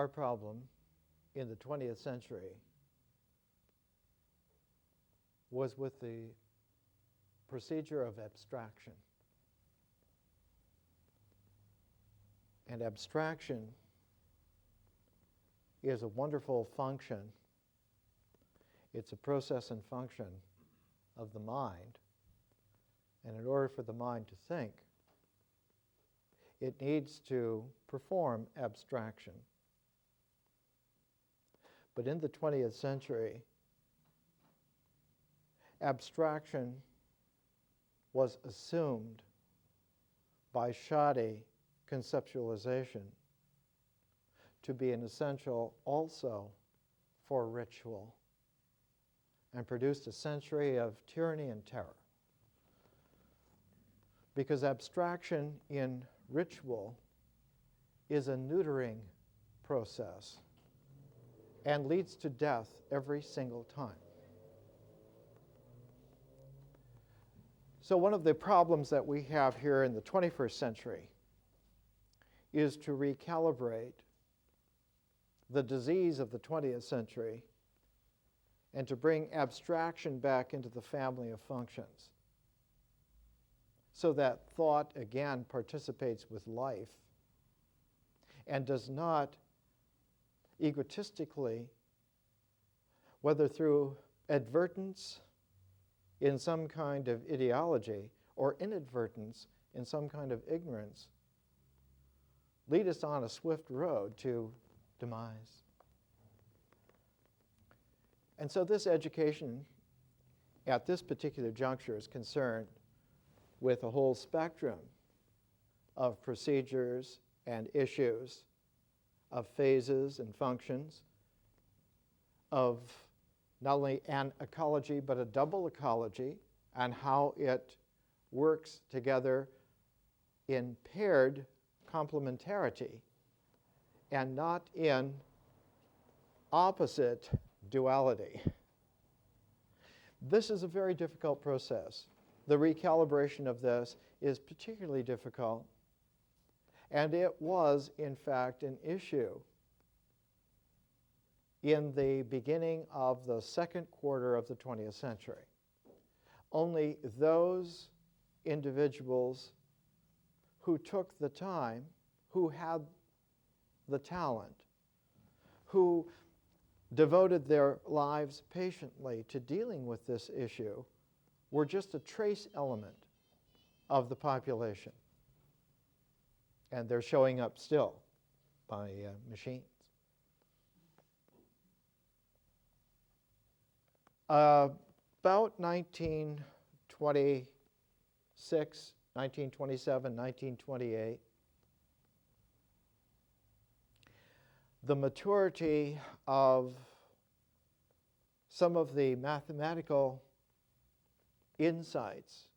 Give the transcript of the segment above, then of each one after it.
our problem in the 20th century was with the procedure of abstraction. And abstraction is a wonderful function. It's a process and function of the mind. And in order for the mind to think, it needs to perform abstraction. But in the 20th century, abstraction was assumed by shoddy conceptualization to be an essential also for ritual, and produced a century of tyranny and terror. Because abstraction in ritual is a neutering process and leads to death every single time. So one of the problems that we have here in the 21st century is to recalibrate the disease of the 20th century and to bring abstraction back into the family of functions so that thought again participates with life and does not egotistically, whether through advertence in some kind of ideology or inadvertence in some kind of ignorance, lead us on a swift road to demise. And so this education at this particular juncture is concerned with a whole spectrum of procedures and issues, of phases and functions, of not only an ecology but a double ecology, and how it works together in paired complementarity and not in opposite duality. This is a very difficult process. The recalibration of this is particularly difficult, and it was, in fact, an issue in the beginning of the second quarter of the 20th century. Only those individuals who took the time, who had the talent, who devoted their lives patiently to dealing with this issue, were just a trace element of the population. And they're showing up still by machines. About 1926, 1927, 1928, the maturity of some of the mathematical insights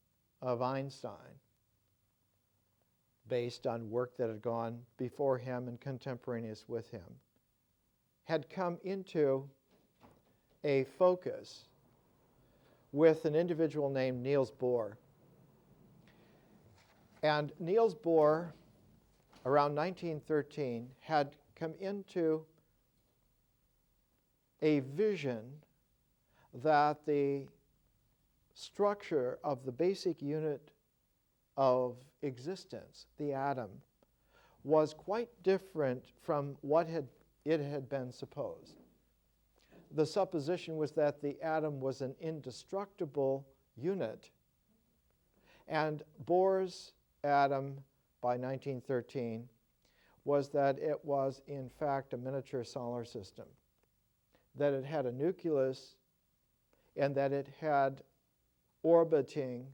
of Einstein, based on work that had gone before him and contemporaneous with him, had come into a focus with an individual named Niels Bohr. And Niels Bohr, around 1913, had come into a vision that the structure of the basic unit of existence, the atom, was quite different from what it had been supposed. The supposition was that the atom was an indestructible unit, and Bohr's atom by 1913 was that it was in fact a miniature solar system, that it had a nucleus and that it had orbiting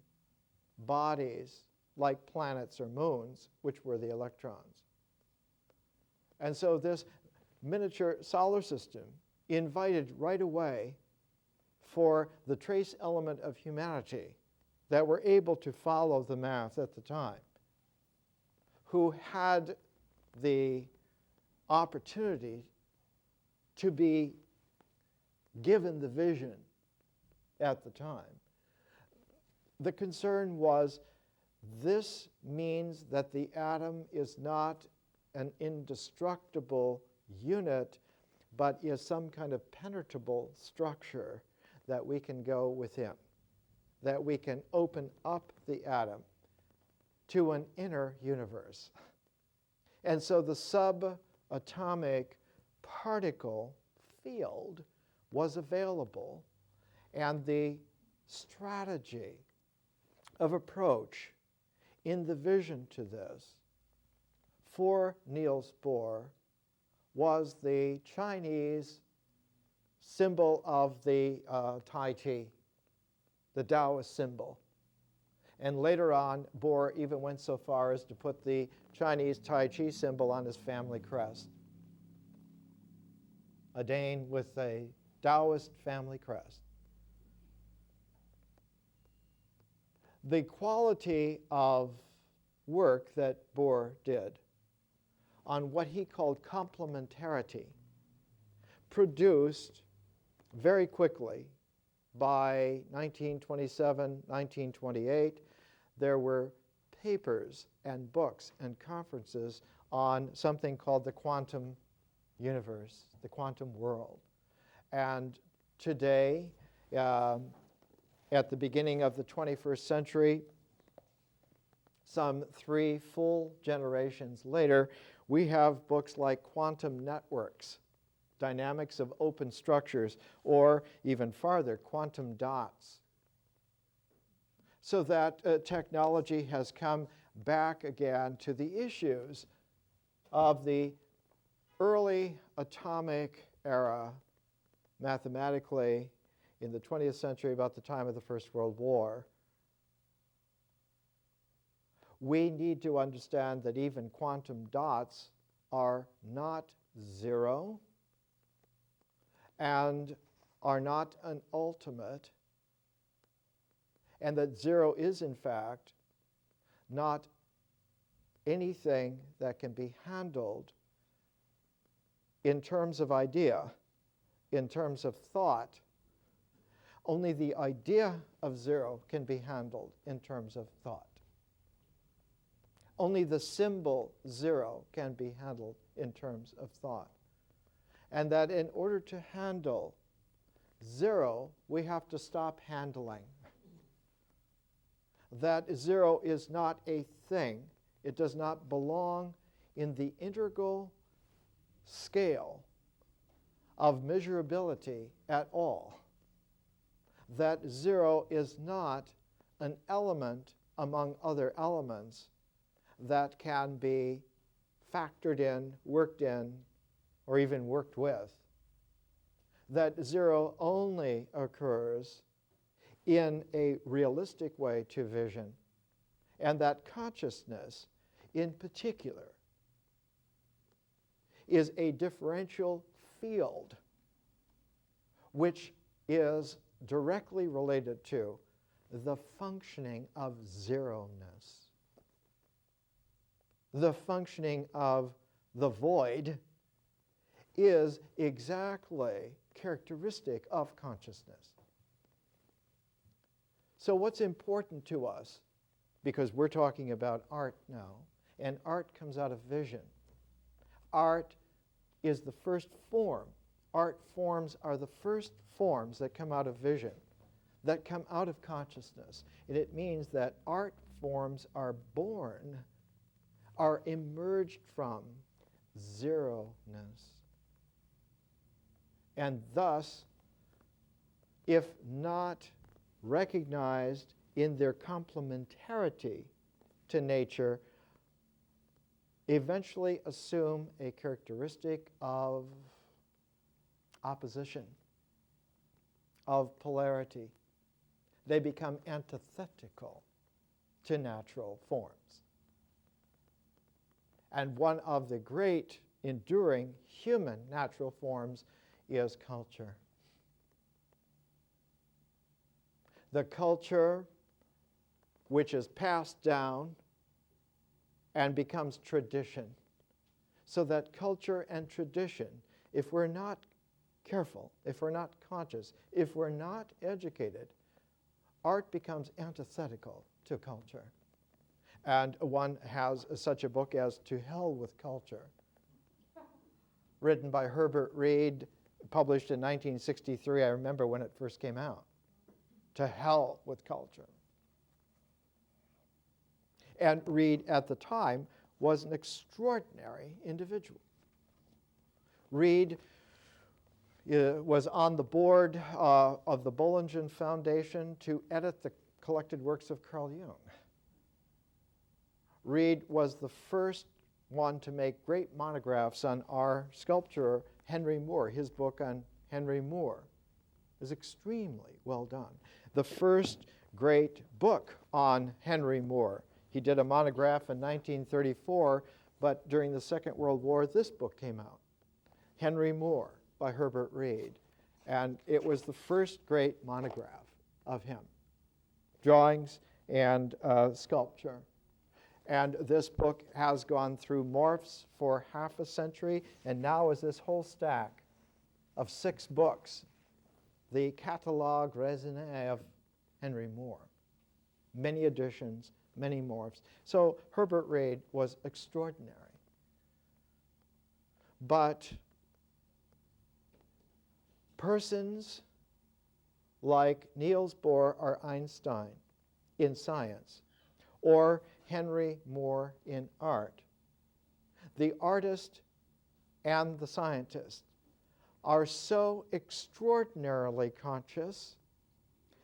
bodies like planets or moons, which were the electrons. And so this miniature solar system invited right away for the trace element of humanity that were able to follow the math at the time, who had the opportunity to be given the vision at the time. The concern was, this means that the atom is not an indestructible unit, but is some kind of penetrable structure that we can go within, that we can open up the atom to an inner universe. And so the subatomic particle field was available, and the strategy of approach in the vision to this for Niels Bohr was the Chinese symbol of the Tai Chi, the Taoist symbol. And later on, Bohr even went so far as to put the Chinese Tai Chi symbol on his family crest. A Dane with a Taoist family crest. The quality of work that Bohr did on what he called complementarity produced very quickly, by 1927, 1928, there were papers and books and conferences on something called the quantum universe, the quantum world. And today, at the beginning of the 21st century, some 3 full generations later, we have books like Quantum Networks, Dynamics of Open Structures, or even farther, Quantum Dots. So that technology has come back again to the issues of the early atomic era, mathematically, in the 20th century, about the time of the First World War. We need to understand that even quantum dots are not zero and are not an ultimate, and that zero is, in fact, not anything that can be handled in terms of idea, in terms of thought. Only the idea of zero can be handled in terms of thought. Only the symbol zero can be handled in terms of thought. And that in order to handle zero, we have to stop handling. That zero is not a thing. It does not belong in the integral scale of measurability at all. That zero is not an element among other elements that can be factored in, or even worked with. That zero only occurs in a realistic way to vision, and that consciousness in particular is a differential field which is directly related to the functioning of zeroness. The functioning of the void is exactly characteristic of consciousness. So what's important to us, because we're talking about art now, and art comes out of vision. Art is the first form. Art forms are the first forms that come out of vision, that come out of consciousness. And it means that art forms are born, are emerged from zeroness. And thus, if not recognized in their complementarity to nature, eventually assume a characteristic of opposition, of polarity. They become antithetical to natural forms. And one of the great enduring human natural forms is culture. The culture which is passed down and becomes tradition. So that culture and tradition, if we're not careful, if we're not conscious, if we're not educated, art becomes antithetical to culture. And one has such a book as To Hell with Culture. written by Herbert Reed, published in 1963. I remember when it first came out. To hell with culture. And Reed, at the time, was an extraordinary individual. Reed was on the board of the Bollingen Foundation to edit the collected works of Carl Jung. Reed was the first one to make great monographs on our sculptor, Henry Moore. His book on Henry Moore is extremely well done. The first great book on Henry Moore. He did a monograph in 1934, but during the Second World War, this book came out, Henry Moore by Herbert Reed. And it was the first great monograph of him, drawings and sculpture. And this book has gone through morphs for half a century, and now is this whole stack of 6 books, the Catalogue Raisonné of Henry Moore. Many editions, many morphs. So Herbert Reed was extraordinary. But persons like Niels Bohr or Einstein in science, or Henry Moore in art, the artist and the scientist are so extraordinarily conscious,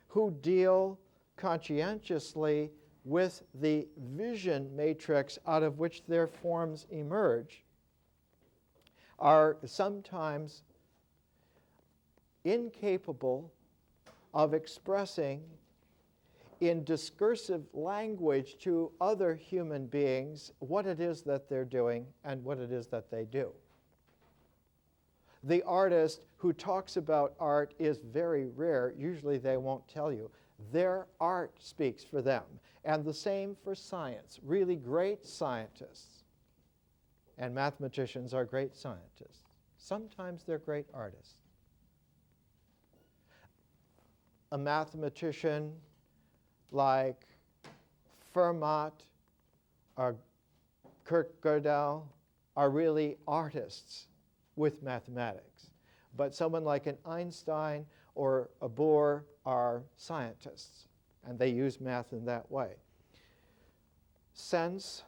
who deal conscientiously with the vision matrix out of which their forms emerge, are sometimes incapable of expressing in discursive language to other human beings what it is that they're doing and what it is that they do. The artist who talks about art is very rare. Usually they won't tell you. Their art speaks for them. And the same for science. Really great scientists and mathematicians are great scientists. Sometimes they're great artists. A mathematician like Fermat or Kurt Gödel are really artists with mathematics. But someone like an Einstein or a Bohr are scientists, and they use math in that way. Since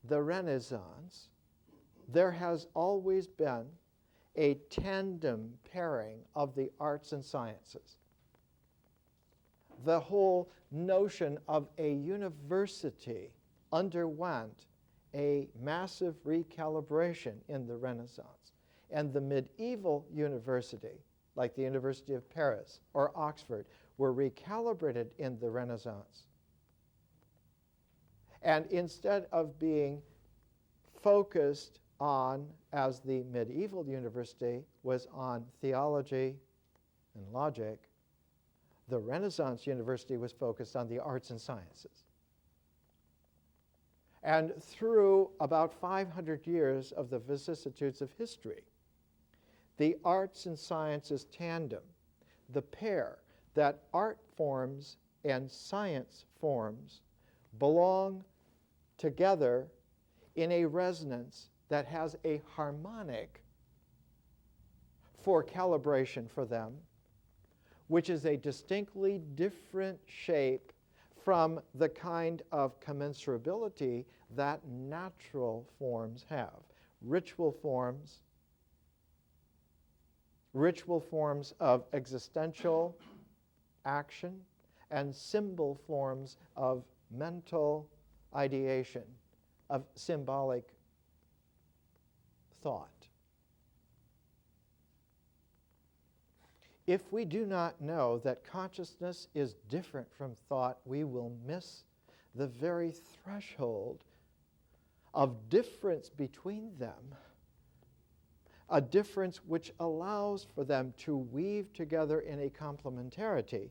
the Renaissance, there has always been a tandem pairing of the arts and sciences. The whole notion of a university underwent a massive recalibration in the Renaissance. And the medieval university, like the University of Paris or Oxford, were recalibrated in the Renaissance. And instead of being focused on, as the medieval university was on theology and logic, the Renaissance university was focused on the arts and sciences. And through about 500 years of the vicissitudes of history, the arts and sciences tandem, the pair that art forms and science forms, belong together in a resonance that has a harmonic for calibration for them, which is a distinctly different shape from the kind of commensurability that natural forms have. Ritual forms of existential action, and symbol forms of mental ideation, of symbolic thought. If we do not know that consciousness is different from thought, we will miss the very threshold of difference between them, a difference which allows for them to weave together in a complementarity.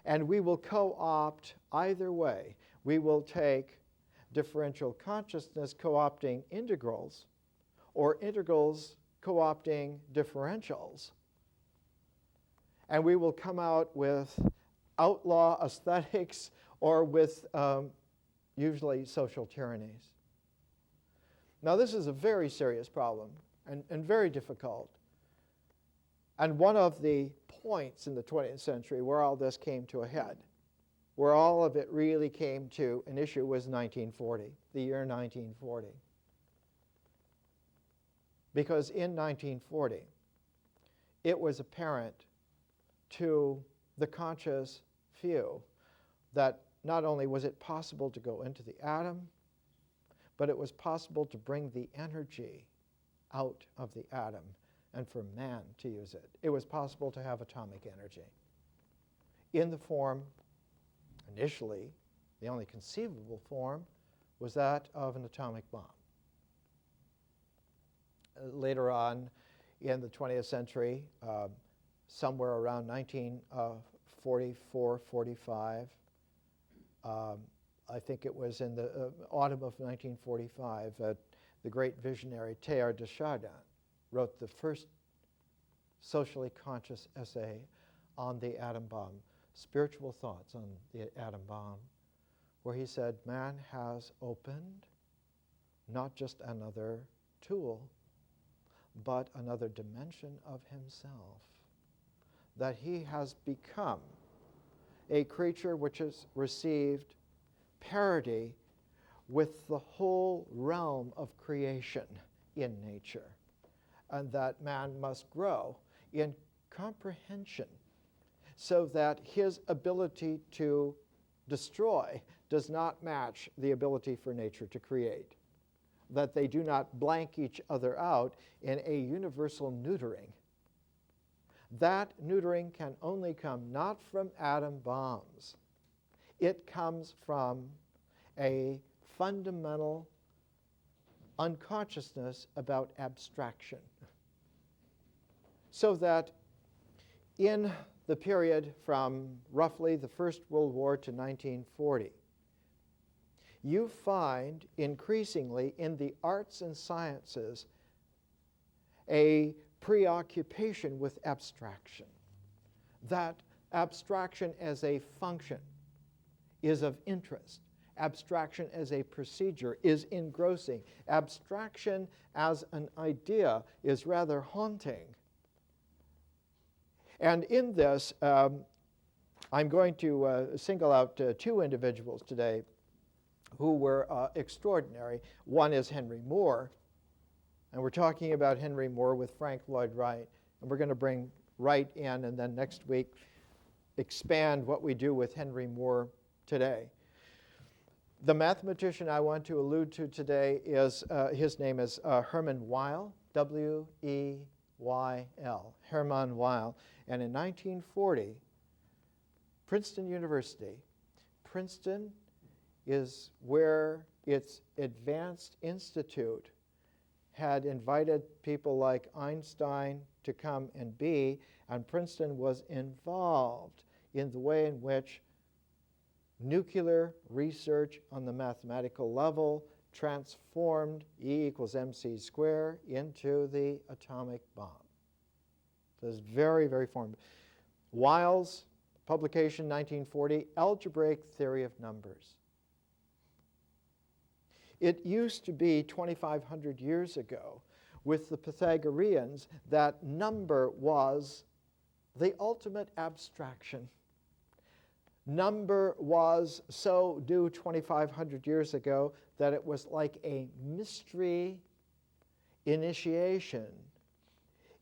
And we will co-opt either way. We will take differential consciousness co-opting integrals, or integrals co-opting differentials. And we will come out with outlaw aesthetics or with usually social tyrannies. Now, this is a very serious problem and very difficult. And one of the points in the 20th century where all this came to a head, where all of it really came to an issue, was 1940, the year 1940. Because in 1940, it was apparent to the conscious few that not only was it possible to go into the atom, but it was possible to bring the energy out of the atom and for man to use it. It was possible to have atomic energy in the form, initially, the only conceivable form was that of an atomic bomb. Later on in the 20th century, somewhere around 1944, 45, I think it was in the autumn of 1945, the great visionary Teilhard de Chardin wrote the first socially conscious essay on the atom bomb, Spiritual Thoughts on the Atom Bomb, where he said, man has opened not just another tool, but another dimension of himself, that he has become a creature which has received parity with the whole realm of creation in nature, and that man must grow in comprehension so that his ability to destroy does not match the ability for nature to create, that they do not blank each other out in a universal neutering. That neutering can only come not from atom bombs. It comes from a fundamental unconsciousness about abstraction. So that in the period from roughly the First World War to 1940, you find increasingly in the arts and sciences a preoccupation with abstraction. That abstraction as a function is of interest. Abstraction as a procedure is engrossing. Abstraction as an idea is rather haunting. And in this, I'm going to single out two individuals today who were extraordinary. One is Henry Moore, and we're talking about Henry Moore with Frank Lloyd Wright, and we're going to bring Wright in, and then next week expand what we do with Henry Moore today. The mathematician I want to allude to today is, his name is Hermann Weyl, W-E-Y-L, Hermann Weyl. And in 1940, Princeton University, Princeton is where its Advanced Institute had invited people like Einstein to come and be, and Princeton was involved in the way in which nuclear research on the mathematical level transformed E equals mc squared into the atomic bomb. So it's very, very formative. Weyl's publication, 1940, Algebraic Theory of Numbers. It used to be 2,500 years ago with the Pythagoreans that number was the ultimate abstraction. Number was so due 2,500 years ago that it was like a mystery initiation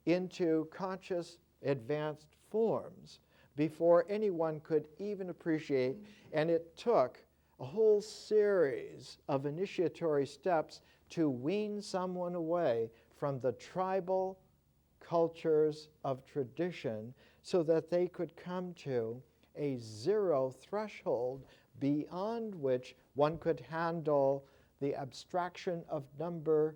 into conscious advanced forms before anyone could even appreciate, and it took a whole series of initiatory steps to wean someone away from the tribal cultures of tradition so that they could come to a zero threshold beyond which one could handle the abstraction of number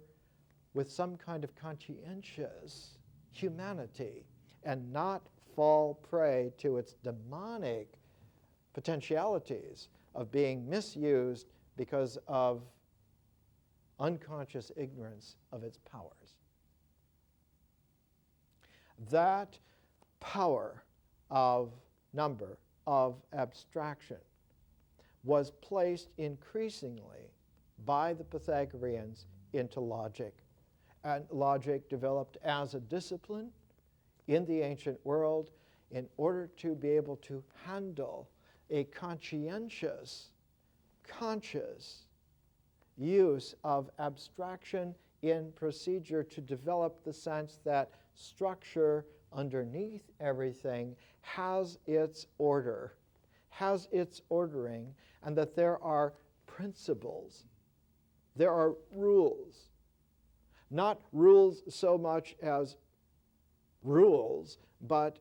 with some kind of conscientious humanity and not fall prey to its demonic potentialities of being misused because of unconscious ignorance of its powers. That power of number, of abstraction, was placed increasingly by the Pythagoreans into logic. And logic developed as a discipline in the ancient world in order to be able to handle a conscientious, conscious use of abstraction in procedure to develop the sense that structure underneath everything has its order, has its ordering, and that there are principles, there are rules. Not rules so much as rules, but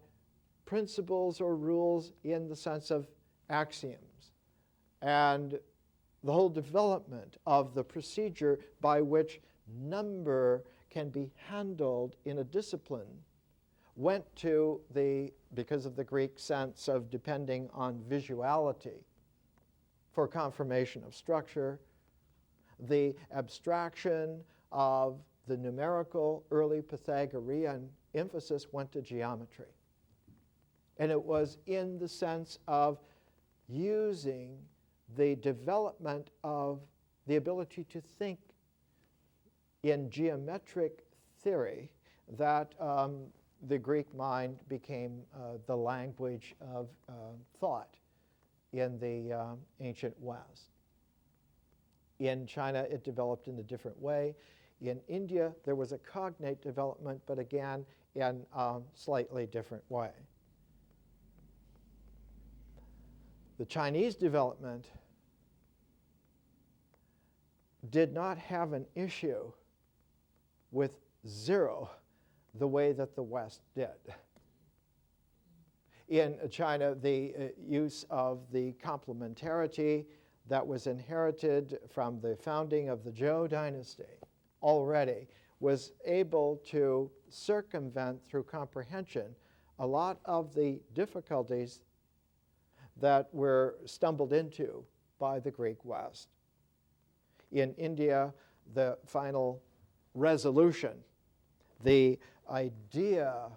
principles or rules in the sense of axioms. And the whole development of the procedure by which number can be handled in a discipline went to because of the Greek sense of depending on visuality for confirmation of structure, the abstraction of the numerical early Pythagorean emphasis went to geometry. And it was in the sense of using the development of the ability to think in geometric theory that the Greek mind became the language of thought in the ancient West. In China, it developed in a different way. In India, there was a cognate development, but again, in a slightly different way. The Chinese development did not have an issue with zero the way that the West did. In China, the use of the complementarity that was inherited from the founding of the Zhou dynasty already was able to circumvent through comprehension a lot of the difficulties that were stumbled into by the Greek West. In India, the final resolution, the idea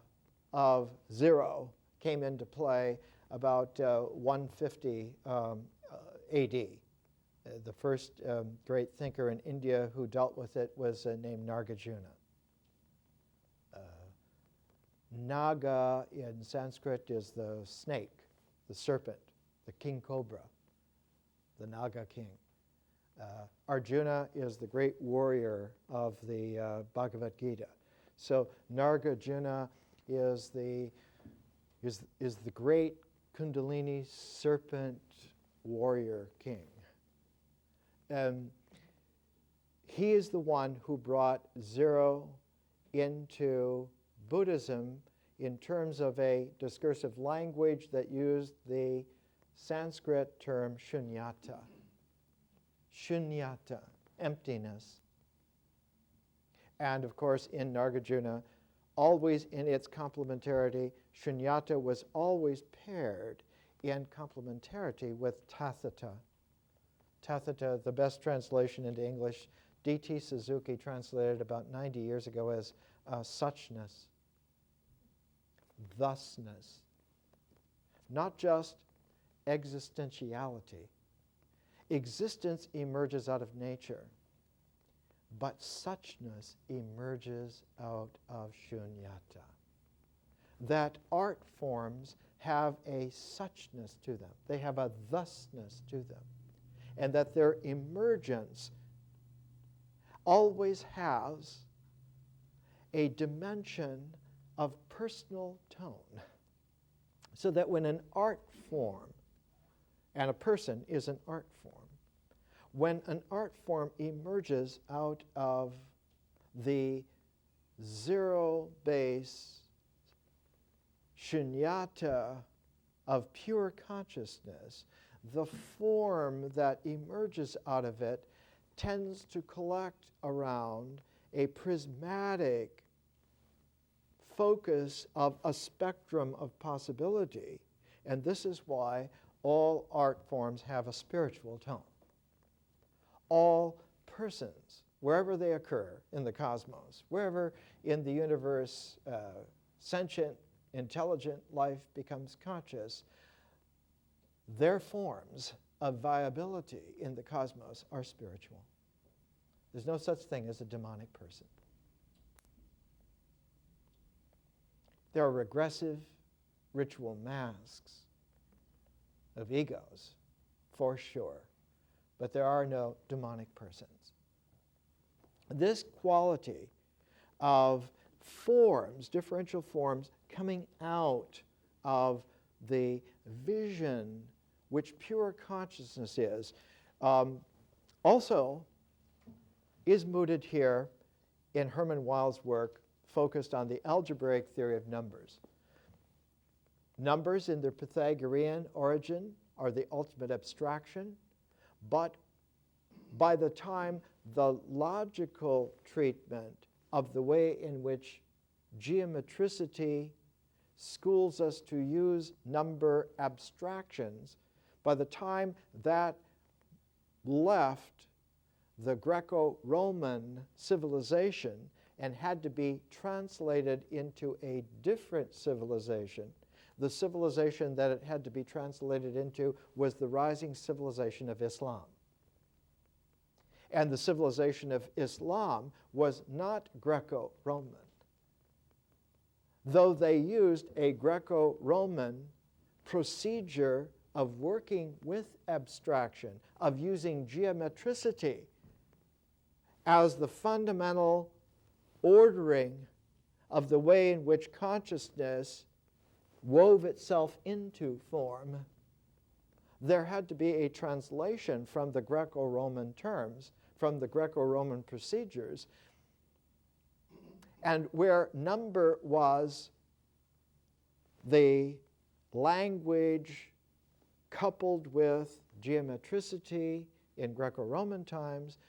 of zero came into play about 150 AD. The first great thinker in India who dealt with it was named Nagarjuna. Naga in Sanskrit is the snake, the serpent, the king cobra, the Naga king. Arjuna is the great warrior of the Bhagavad Gita. So Nagarjuna is the great Kundalini serpent warrior king. He is the one who brought zero into Buddhism in terms of a discursive language that used the Sanskrit term shunyata. Shunyata, emptiness. And of course, in Nagarjuna, always in its complementarity, shunyata was always paired in complementarity with tathata. Tathata, the best translation into English, D.T. Suzuki translated about 90 years ago as suchness, thusness. Not just existentiality. Existence emerges out of nature, but suchness emerges out of shunyata. That art forms have a suchness to them. They have a thusness to them. And that their emergence always has a dimension of personal tone. So that when an art form, and a person is an art form, when an art form emerges out of the zero-base shunyata of pure consciousness, the form that emerges out of it tends to collect around a prismatic focus of a spectrum of possibility. And this is why all art forms have a spiritual tone. All persons, wherever they occur in the cosmos, wherever in the universe sentient, intelligent life becomes conscious, their forms of viability in the cosmos are spiritual. There's no such thing as a demonic person. There are regressive ritual masks of egos, for sure, but there are no demonic persons. This quality of forms, differential forms, coming out of the vision which pure consciousness is, also is mooted here in Herman Weyl's work focused on the algebraic theory of numbers. Numbers in their Pythagorean origin are the ultimate abstraction, but by the time the logical treatment of the way in which geometricity schools us to use number abstractions, by the time that left the Greco-Roman civilization and had to be translated into a different civilization, the civilization that it had to be translated into was the rising civilization of Islam. And the civilization of Islam was not Greco-Roman, though they used a Greco-Roman procedure of working with abstraction, of using geometricity as the fundamental ordering of the way in which consciousness wove itself into form. There had to be a translation from the Greco-Roman terms, from the Greco-Roman procedures, and where number was the language coupled with geometricity in Greco-Roman times,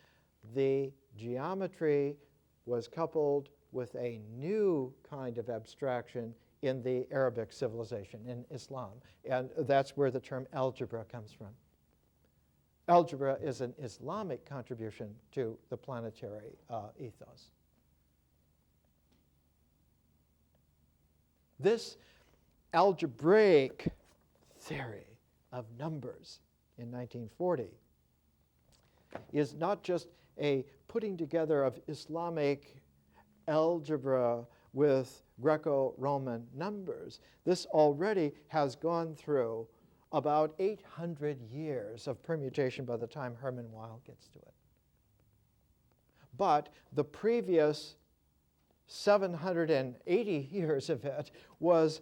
the geometry was coupled with a new kind of abstraction in the Arabic civilization, in Islam. And that's where the term algebra comes from. Algebra is an Islamic contribution to the planetary ethos. This algebraic theory of numbers in 1940 is not just a putting together of Islamic algebra with Greco-Roman numbers. This already has gone through about 800 years of permutation by the time Herman Weyl gets to it. But the previous 780 years of it was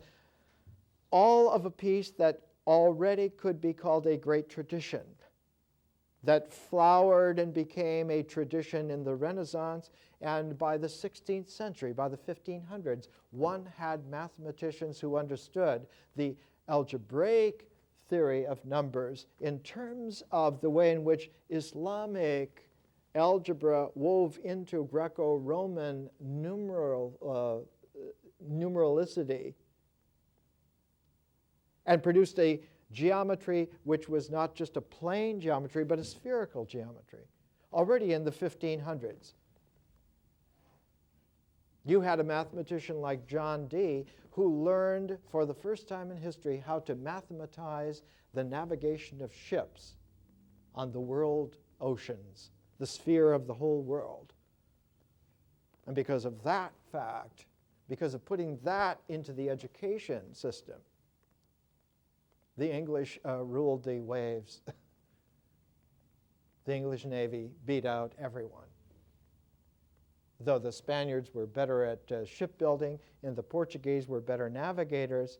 all of a piece that already could be called a great tradition, that flowered and became a tradition in the Renaissance, and by the 16th century, by the 1500s, one had mathematicians who understood the algebraic theory of numbers in terms of the way in which Islamic algebra wove into Greco-Roman numericity and produced a geometry which was not just a plane geometry, but a spherical geometry, already in the 1500s. You had a mathematician like John Dee who learned for the first time in history how to mathematize the navigation of ships on the world oceans, the sphere of the whole world. And because of that fact, because of putting that into the education system, the English ruled the waves. The English Navy beat out everyone. Though the Spaniards were better at shipbuilding and the Portuguese were better navigators,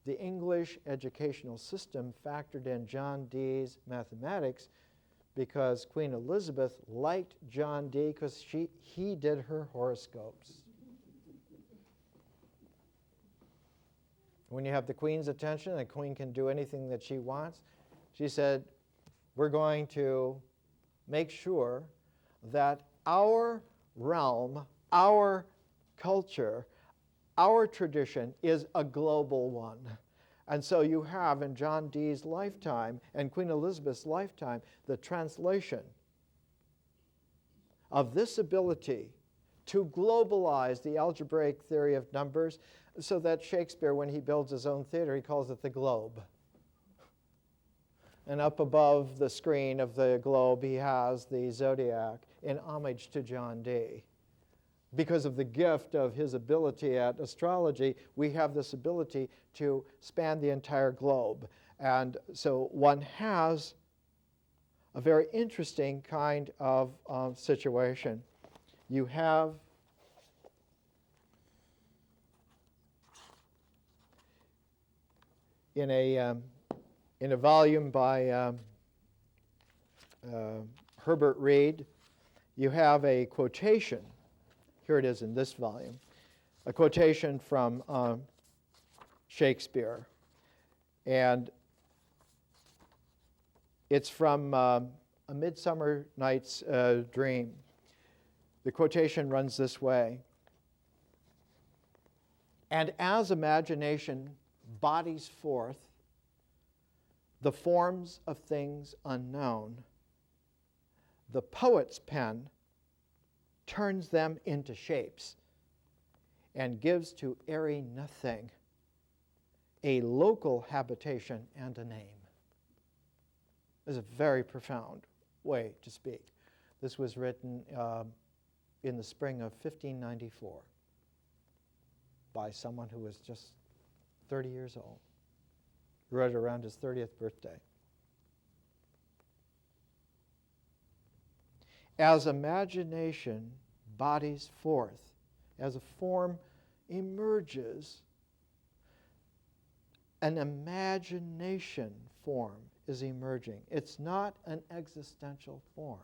the English educational system factored in John Dee's mathematics because Queen Elizabeth liked John Dee because he did her horoscopes. When you have the Queen's attention, the Queen can do anything that she wants. She said, we're going to make sure that our realm, our culture, our tradition is a global one. And so you have in John Dee's lifetime and Queen Elizabeth's lifetime the translation of this ability to globalize the algebraic theory of numbers so that Shakespeare, when he builds his own theater, he calls it the globe. And up above the screen of the globe, he has the zodiac. in homage to John Dee. Because of the gift of his ability at astrology, we have this ability to span the entire globe. And so one has a very interesting kind of situation. You have in a volume by Herbert Reed, you have a quotation. Here it is in this volume, a quotation from Shakespeare. And it's from A Midsummer Night's Dream. The quotation runs this way. And as imagination bodies forth the forms of things unknown, the poet's pen turns them into shapes and gives to airy nothing a local habitation and a name. This is a very profound way to speak. This was written in the spring of 1594 by someone who was just 30 years old. He wrote it around his 30th birthday. As imagination bodies forth, as a form emerges, an imagination form is emerging. It's not an existential form.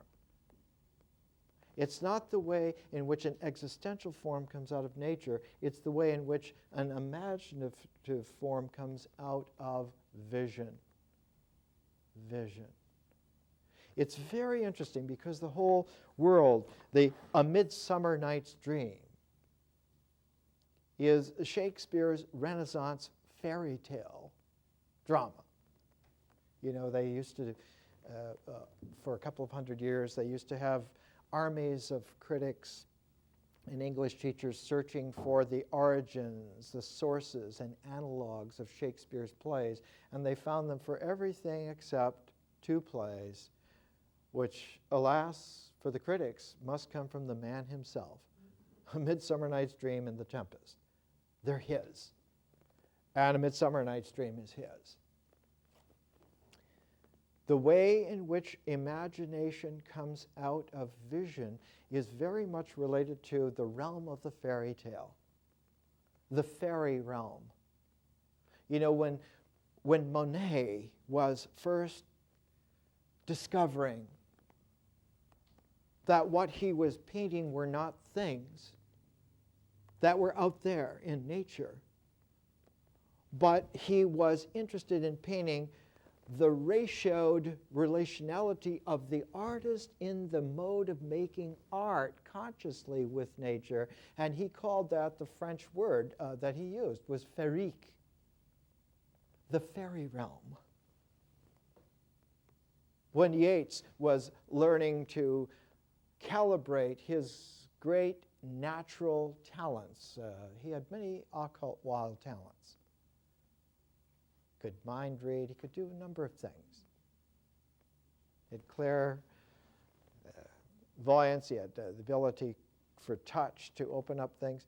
It's not the way in which an existential form comes out of nature. It's the way in which an imaginative form comes out of vision. Vision. It's very interesting because the whole world, A Midsummer Night's Dream, is Shakespeare's Renaissance fairy tale drama. You know, they used to, for a couple of hundred years, they used to have armies of critics and English teachers searching for the origins, the sources, and analogs of Shakespeare's plays, and they found them for everything except two plays, which, alas, for the critics, must come from the man himself. A Midsummer Night's Dream and The Tempest. They're his. And A Midsummer Night's Dream is his. The way in which imagination comes out of vision is very much related to the realm of the fairy tale, the fairy realm. You know, when Monet was first discovering that what he was painting were not things that were out there in nature, but he was interested in painting the ratioed relationality of the artist in the mode of making art consciously with nature, and he called that, the French word that he used was féerique, the fairy realm. When Yeats was learning to calibrate his great natural talents, he had many occult wild talents. Could mind read, he could do a number of things. He had clairvoyance, he had the ability for touch to open up things.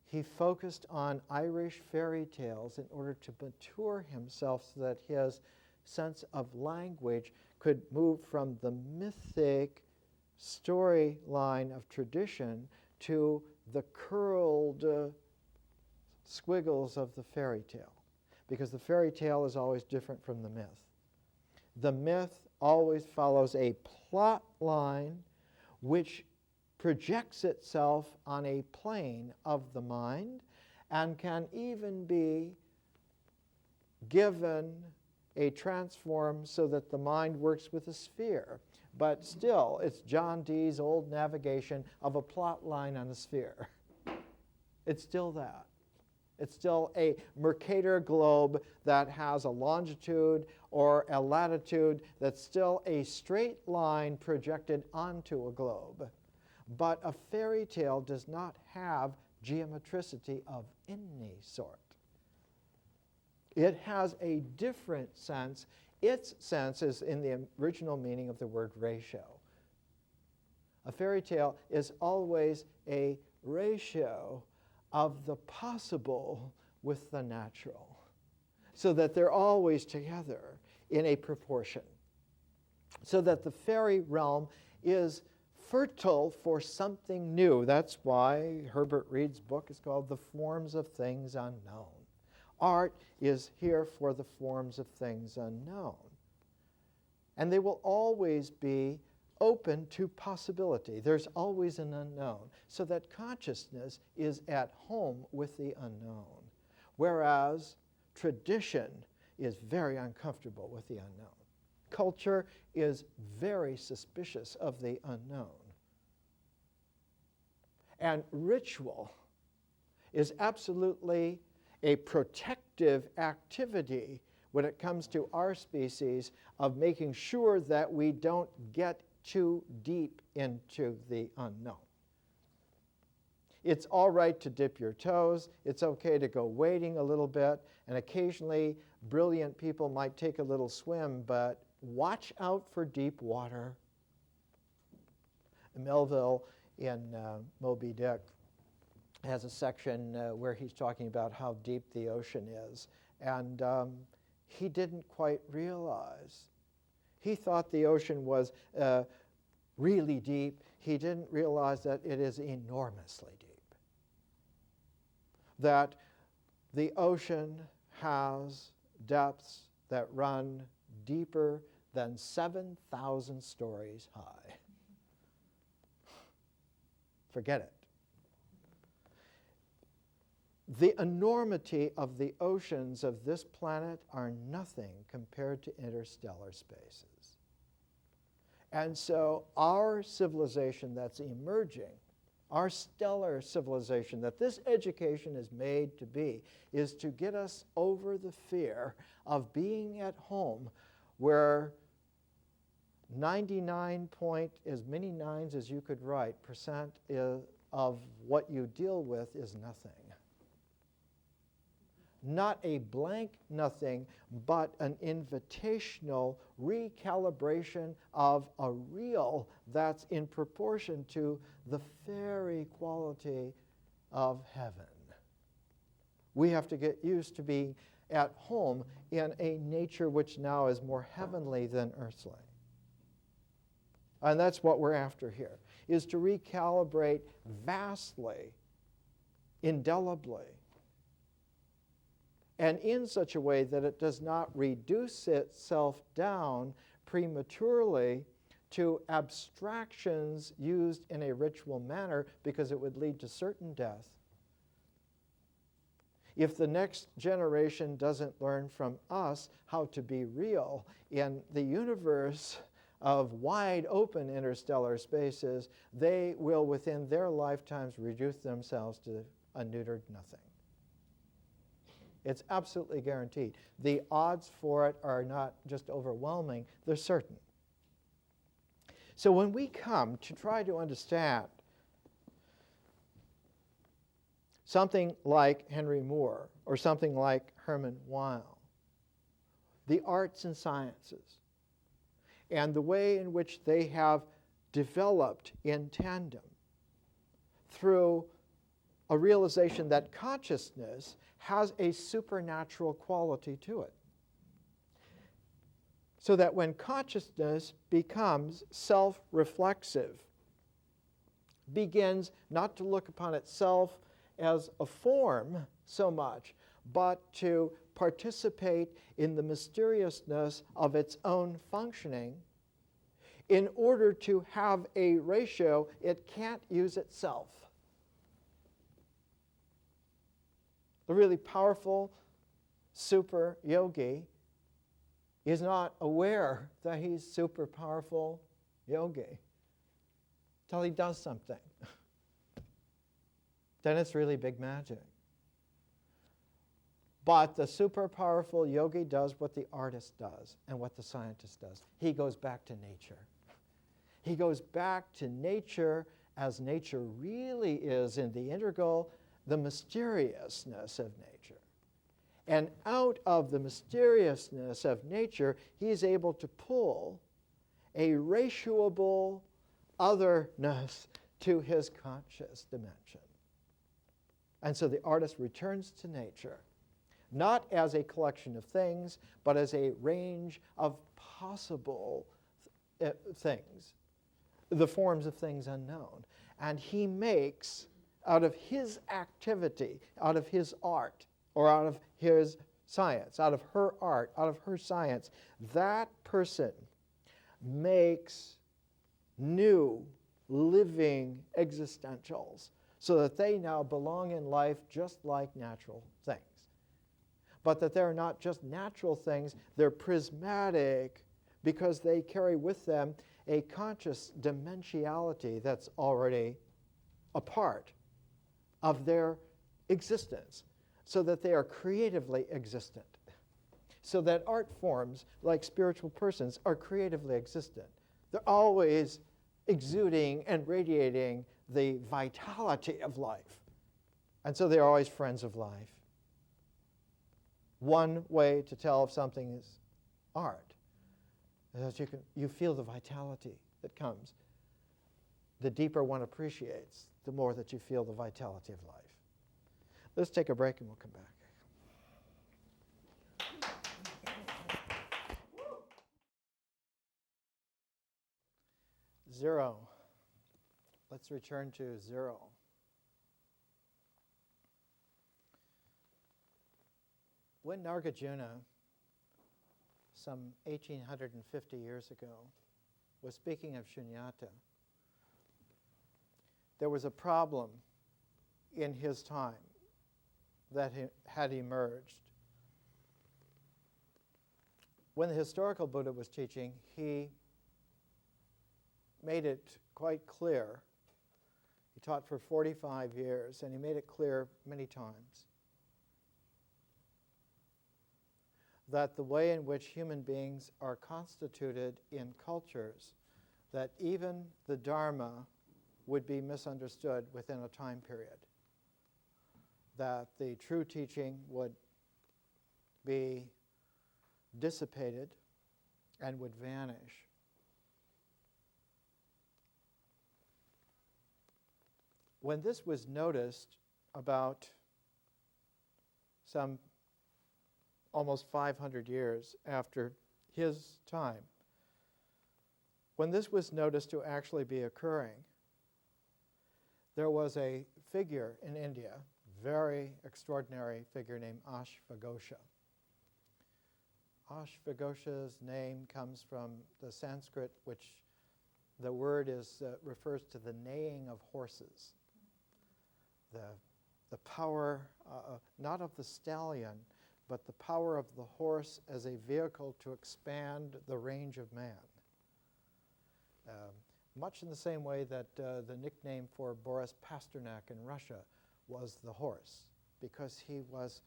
He focused on Irish fairy tales in order to mature himself so that his sense of language could move from the mythic storyline of tradition to the curled squiggles of the fairy tale. Because the fairy tale is always different from the myth. The myth always follows a plot line which projects itself on a plane of the mind and can even be given a transform so that the mind works with a sphere. But still, it's John Dee's old navigation of a plot line on a sphere. It's still that. It's still a Mercator globe that has a longitude or a latitude that's still a straight line projected onto a globe. But a fairy tale does not have geometricity of any sort. It has a different sense. Its sense is in the original meaning of the word ratio. A fairy tale is always a ratio of the possible with the natural, so that they're always together in a proportion, so that the fairy realm is fertile for something new. That's why Herbert Reed's book is called The Forms of Things Unknown. Art is here for the forms of things unknown. And they will always be open to possibility. There's always an unknown, so that consciousness is at home with the unknown, whereas tradition is very uncomfortable with the unknown. Culture is very suspicious of the unknown. And ritual is absolutely a protective activity when it comes to our species of making sure that we don't get too deep into the unknown. It's all right to dip your toes. It's okay to go wading a little bit, and occasionally brilliant people might take a little swim, but watch out for deep water. Melville in Moby Dick has a section where he's talking about how deep the ocean is, and he didn't quite realize. He thought the ocean was really deep. He didn't realize that it is enormously deep. That the ocean has depths that run deeper than 7,000 stories high. Forget it. The enormity of the oceans of this planet are nothing compared to interstellar spaces. And so our civilization that's emerging, our stellar civilization that this education is made to be, is to get us over the fear of being at home where 99 point, as many nines as you could write, percent of what you deal with is nothing. Not a blank nothing, but an invitational recalibration of a real that's in proportion to the fairy quality of heaven. We have to get used to being at home in a nature which now is more heavenly than earthly. And that's what we're after here, is to recalibrate vastly, indelibly, and in such a way that it does not reduce itself down prematurely to abstractions used in a ritual manner, because it would lead to certain death. If the next generation doesn't learn from us how to be real in the universe of wide open interstellar spaces, they will within their lifetimes reduce themselves to a neutered nothing. It's absolutely guaranteed. The odds for it are not just overwhelming, they're certain. So when we come to try to understand something like Henry Moore or something like Herman Weil, the arts and sciences, and the way in which they have developed in tandem through a realization that consciousness has a supernatural quality to it. So that when consciousness becomes self-reflexive, begins not to look upon itself as a form so much, but to participate in the mysteriousness of its own functioning, in order to have a ratio, it can't use itself. The really powerful super yogi is not aware that he's super powerful yogi till he does something. Then it's really big magic. But the super powerful yogi does what the artist does and what the scientist does. He goes back to nature. He goes back to nature as nature really is in the integral, the mysteriousness of nature. And out of the mysteriousness of nature, he's able to pull a ratioable otherness to his conscious dimension. And so the artist returns to nature, not as a collection of things, but as a range of possible things, the forms of things unknown. And he makes, out of his activity, out of his art, or out of his science, out of her art, out of her science, that person makes new living existentials so that they now belong in life just like natural things. But that they're not just natural things, they're prismatic because they carry with them a conscious dimensionality that's already a part of their existence, so that they are creatively existent. So that art forms, like spiritual persons, are creatively existent. They're always exuding and radiating the vitality of life. And so they're always friends of life. One way to tell if something is art is that you feel the vitality that comes. The deeper one appreciates, the more that you feel the vitality of life. Let's take a break and we'll come back. Zero. Let's return to zero. When Nagarjuna, some 1850 years ago, was speaking of shunyata, there was a problem in his time that had emerged. When the historical Buddha was teaching, he made it quite clear. He taught for 45 years, and he made it clear many times that the way in which human beings are constituted in cultures, that even the Dharma would be misunderstood within a time period, that the true teaching would be dissipated and would vanish. When this was noticed about some almost 500 years after his time, when this was noticed to actually be occurring, there was a figure in India, very extraordinary figure named Ashvaghosha. Ashvaghosha's name comes from the Sanskrit, which the word refers to the neighing of horses. The power, not of the stallion, but the power of the horse as a vehicle to expand the range of man. Much in the same way that the nickname for Boris Pasternak in Russia was the horse, because he was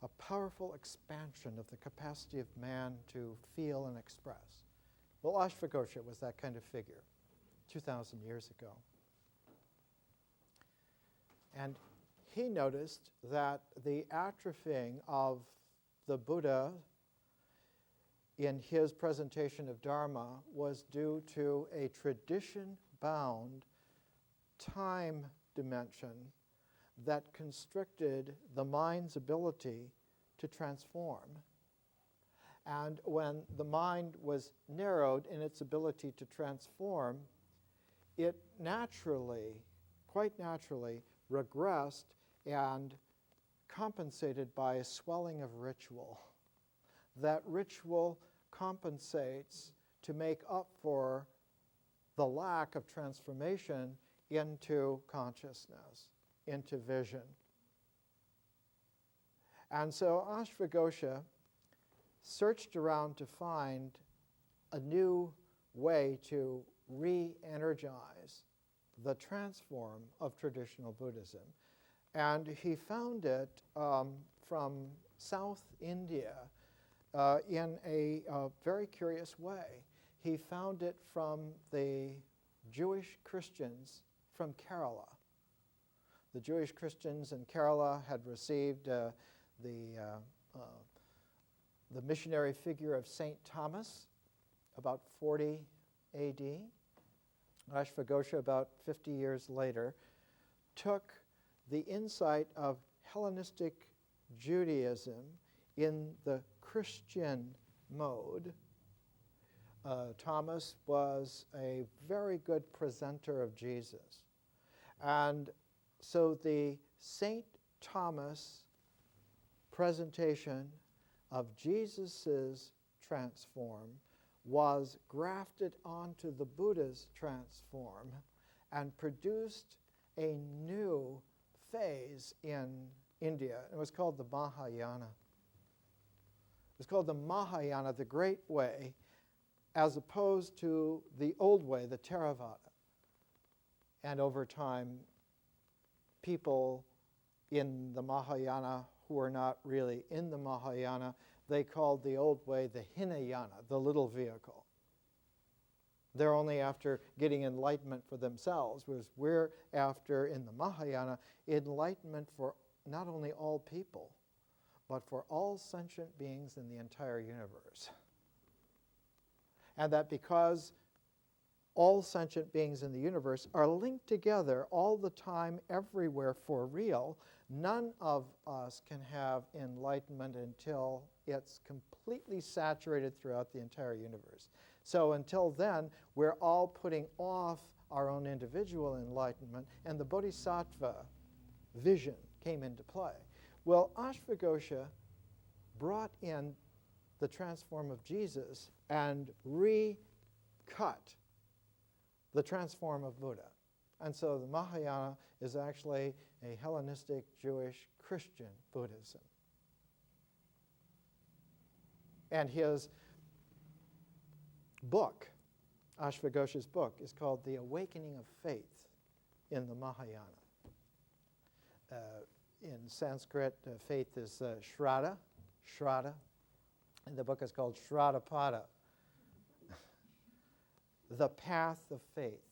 a powerful expansion of the capacity of man to feel and express. Well, Ashvaghosha was that kind of figure 2,000 years ago. And he noticed that the atrophying of the Buddha in his presentation of Dharma was due to a tradition-bound time dimension that constricted the mind's ability to transform. And when the mind was narrowed in its ability to transform, it naturally, quite naturally, regressed and compensated by a swelling of ritual. That ritual compensates to make up for the lack of transformation into consciousness, into vision. And so Ashvaghosha searched around to find a new way to re-energize the transform of traditional Buddhism. And he found it from South India in a very curious way. He found it from the Jewish Christians from Kerala. The Jewish Christians in Kerala had received the missionary figure of St. Thomas about 40 AD, Ashvaghosha, about 50 years later, took the insight of Hellenistic Judaism in the Christian mode. Thomas was a very good presenter of Jesus. And so the St. Thomas presentation of Jesus's transform was grafted onto the Buddha's transform and produced a new phase in India. It was called the Mahayana. It was called the Mahayana, the Great Way, as opposed to the old way, the Theravada. And over time, people in the Mahayana who were not really in the Mahayana, they called the old way the Hinayana, the little vehicle. They're only after getting enlightenment for themselves, whereas we're after, in the Mahayana, enlightenment for not only all people, but for all sentient beings in the entire universe. And that because all sentient beings in the universe are linked together all the time, everywhere, for real, none of us can have enlightenment until it's completely saturated throughout the entire universe. So until then, we're all putting off our own individual enlightenment, and the Bodhisattva vision came into play. Well, Ashvaghosha brought in the transform of Jesus and recut the transform of Buddha. And so the Mahayana is actually a Hellenistic Jewish Christian Buddhism. And his book, Ashvaghosha's book, is called The Awakening of Faith in the Mahayana. In Sanskrit, faith is Shraddha, and the book is called Shraddhapada, The Path of Faith.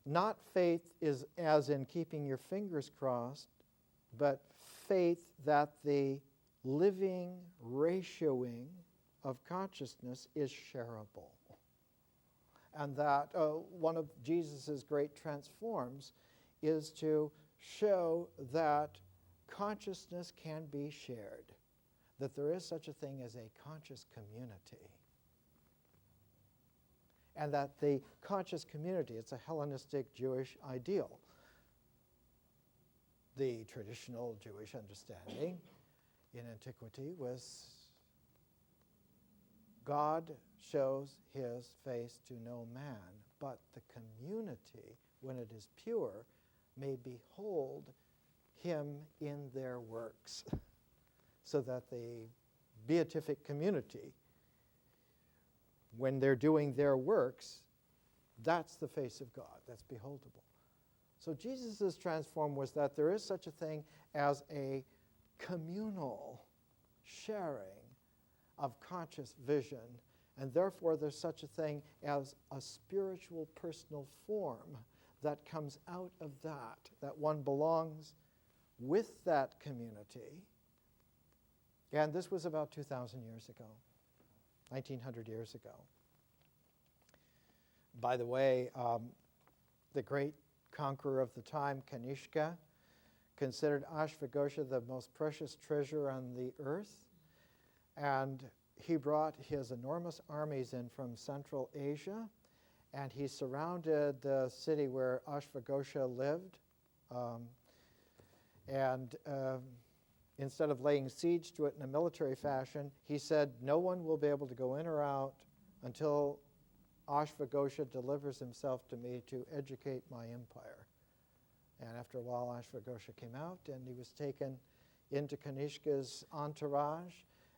Not faith is as in keeping your fingers crossed, but faith that the living ratioing of consciousness is shareable. And that one of Jesus' great transforms is to show that consciousness can be shared, that there is such a thing as a conscious community. And that the conscious community, it's a Hellenistic Jewish ideal. The traditional Jewish understanding in antiquity was God shows his face to no man, but the community, when it is pure, may behold him in their works. So that the beatific community, when they're doing their works, that's the face of God, that's beholdable. So Jesus' transform was that there is such a thing as a communal sharing of conscious vision, and therefore there's such a thing as a spiritual personal form that comes out of that one belongs with that community. And this was about 2,000 years ago. 1,900 years ago. By the way, the great conqueror of the time, Kanishka, considered Ashvaghosha the most precious treasure on the earth, and he brought his enormous armies in from Central Asia, and he surrounded the city where Ashvaghosha lived, instead of laying siege to it in a military fashion, he said, no one will be able to go in or out until Ashvaghosha delivers himself to me to educate my empire. And after a while, Ashvaghosha came out, and he was taken into Kanishka's entourage,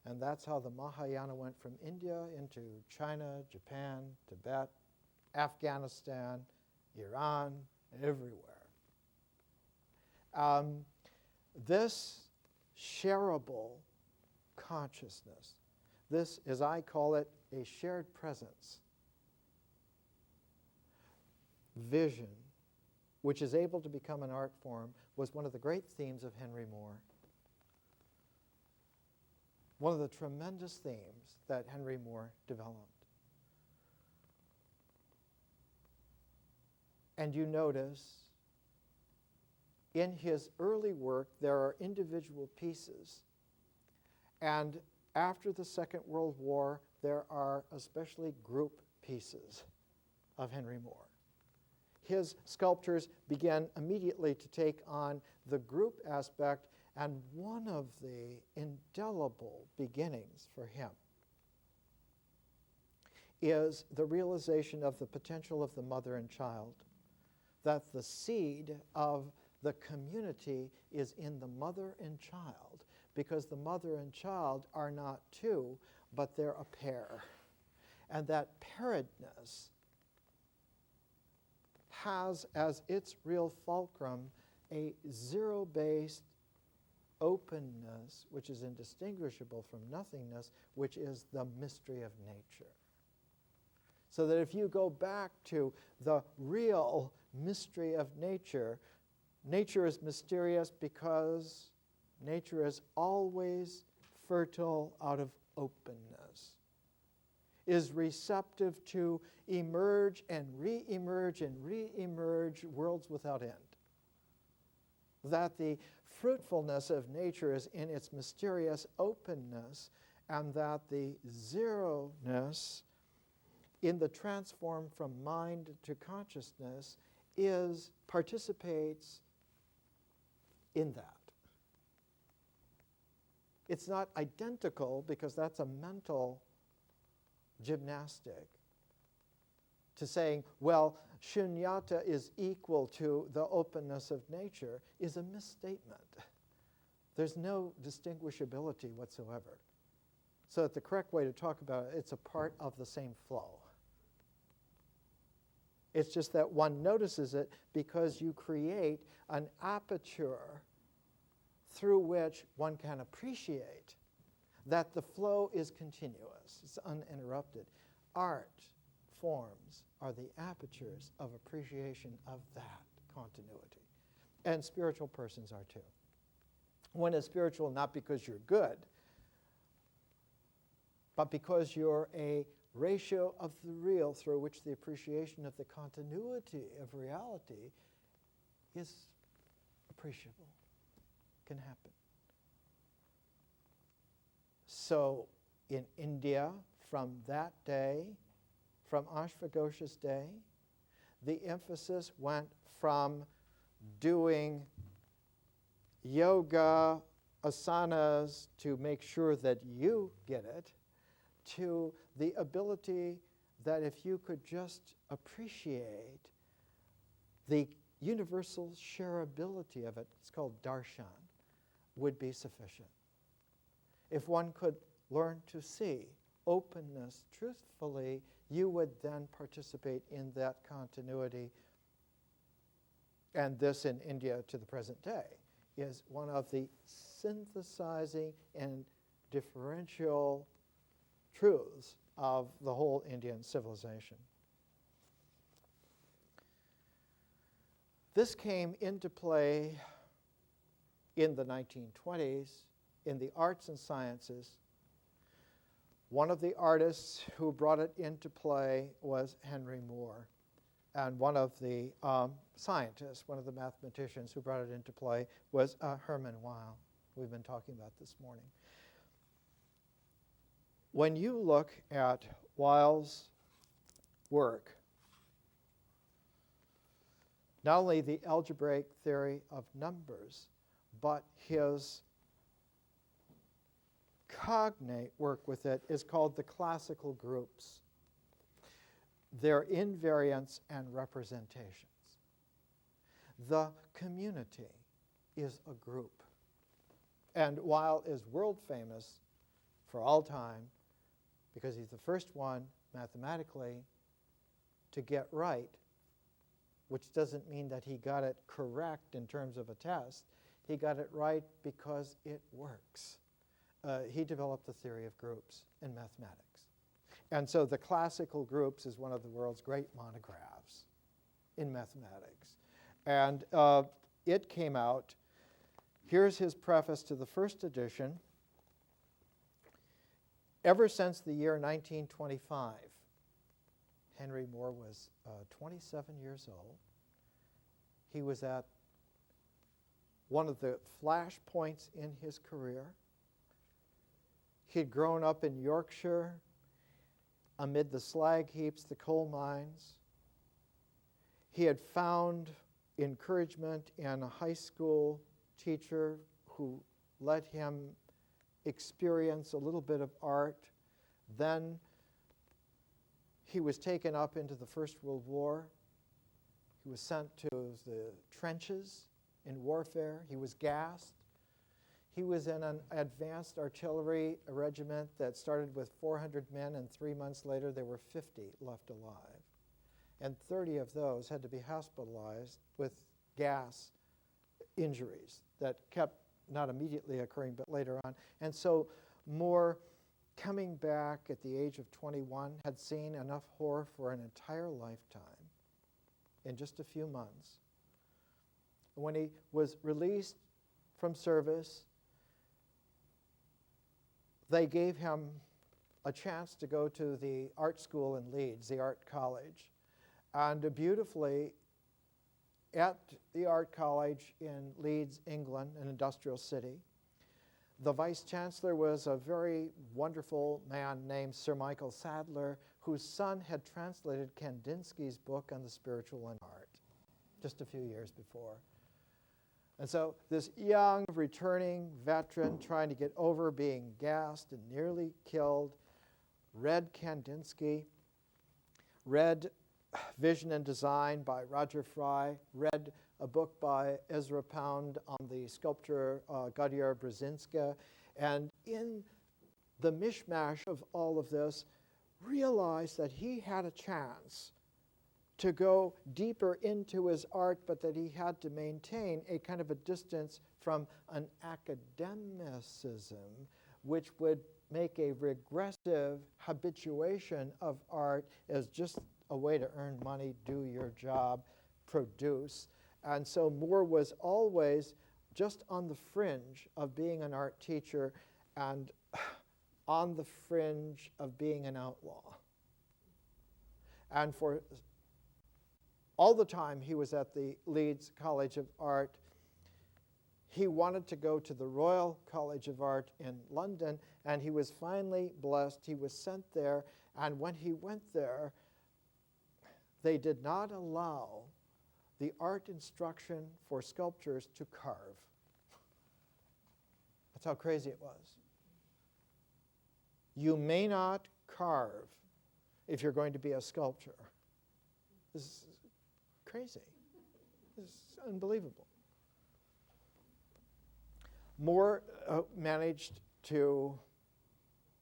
and that's how the Mahayana went from India into China, Japan, Tibet, Afghanistan, Iran, everywhere. This shareable consciousness, this, as I call it, a shared presence, vision, which is able to become an art form, was one of the great themes of Henry Moore. One of the tremendous themes that Henry Moore developed. And you notice in his early work there are individual pieces. And after the Second World War, there are especially group pieces of Henry Moore. His sculptures began immediately to take on the group aspect, and one of the indelible beginnings for him is the realization of the potential of the mother and child, that the seed of the community is in the mother and child, because the mother and child are not two, but they're a pair. And that pairedness has as its real fulcrum a zero-based openness, which is indistinguishable from nothingness, which is the mystery of nature. So that if you go back to the real mystery of nature, nature is mysterious because nature is always fertile out of openness, is receptive to emerge and re-emerge and re-emerge worlds without end. That the fruitfulness of nature is in its mysterious openness, and that the zero-ness in the transform from mind to consciousness participates in that. It's not identical because that's a mental gymnastic to saying, well, shunyata is equal to the openness of nature is a misstatement. There's no distinguishability whatsoever. So that the correct way to talk about it, it's a part of the same flow. It's just that one notices it because you create an aperture through which one can appreciate that the flow is continuous, it's uninterrupted. Art forms are the apertures of appreciation of that continuity. And spiritual persons are too. One is spiritual not because you're good, but because you're a ratio of the real through which the appreciation of the continuity of reality is appreciable, can happen. So in India, from that day, from Ashvaghosha's day, the emphasis went from doing yoga, asanas to make sure that you get it, to the ability that if you could just appreciate the universal shareability of it, it's called darshan, would be sufficient. If one could learn to see openness truthfully, you would then participate in that continuity. And this in India to the present day is one of the synthesizing and differential truths of the whole Indian civilization. This came into play in the 1920s in the arts and sciences. One of the artists who brought it into play was Henry Moore, and one of the scientists, one of the mathematicians who brought it into play was Herman Weil, we've been talking about this morning. When you look at Weil's work, not only the algebraic theory of numbers, but his cognate work with it is called the classical groups. They're invariants and representations. The community is a group. And Weil is world famous for all time because he's the first one mathematically to get right, which doesn't mean that he got it correct in terms of a test. He got it right because it works. He developed the theory of groups in mathematics. And so the classical groups is one of the world's great monographs in mathematics. And it came out, here's his preface to the first edition. Ever since the year 1925, Henry Moore was 27 years old. He was at one of the flash points in his career. He had grown up in Yorkshire amid the slag heaps, the coal mines. He had found encouragement in a high school teacher who let him experience a little bit of art. Then he was taken up into the First World War. He was sent to the trenches in warfare. He was gassed. He was in an advanced artillery regiment that started with 400 men, and 3 months later there were 50 left alive. And 30 of those had to be hospitalized with gas injuries that kept not immediately occurring, but later on. And so Moore, coming back at the age of 21, had seen enough horror for an entire lifetime in just a few months. When he was released from service, they gave him a chance to go to the art school in Leeds, the art college. And beautifully, at the art college in Leeds, England, an industrial city, the vice chancellor was a very wonderful man named Sir Michael Sadler, whose son had translated Kandinsky's book on the spiritual in art just a few years before. And so this young, returning veteran trying to get over being gassed and nearly killed read Kandinsky, read Vision and Design by Roger Weir, read a book by Ezra Pound on the sculptor Gaudier Brzezinska, and in the mishmash of all of this, realized that he had a chance to go deeper into his art, but that he had to maintain a kind of a distance from an academicism which would make a regressive habituation of art as just a way to earn money, do your job, produce. And so Moore was always just on the fringe of being an art teacher and on the fringe of being an outlaw. And for all the time he was at the Leeds College of Art, he wanted to go to the Royal College of Art in London, and he was finally blessed. He was sent there, and when he went there, they did not allow the art instruction for sculptors to carve. That's how crazy it was. You may not carve if you're going to be a sculptor. This is crazy. This is unbelievable. Moore managed to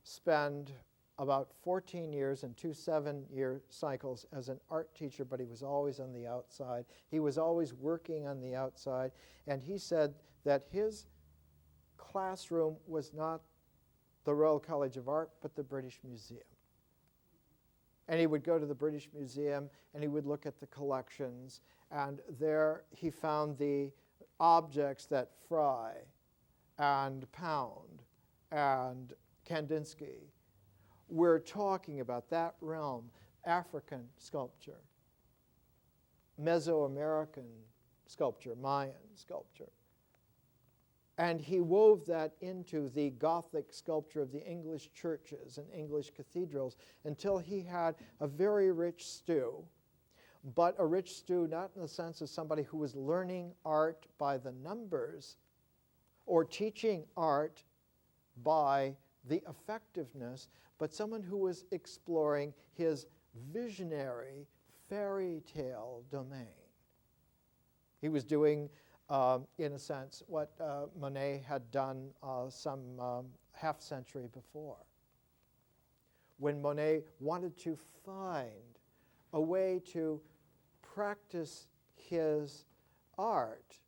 spend about 14 years and 2 7-year cycles as an art teacher, but he was always on the outside. He was always working on the outside, and he said that his classroom was not the Royal College of Art, but the British Museum. And he would go to the British Museum and he would look at the collections, and there he found the objects that Fry and Pound and Kandinsky were talking about, that realm, African sculpture, Mesoamerican sculpture, Mayan sculpture. And he wove that into the Gothic sculpture of the English churches and English cathedrals until he had a very rich stew, but a rich stew not in the sense of somebody who was learning art by the numbers or teaching art by the effectiveness, but someone who was exploring his visionary fairy tale domain. He was doing, in a sense, what Monet had done some half-century before. When Monet wanted to find a way to practice his art,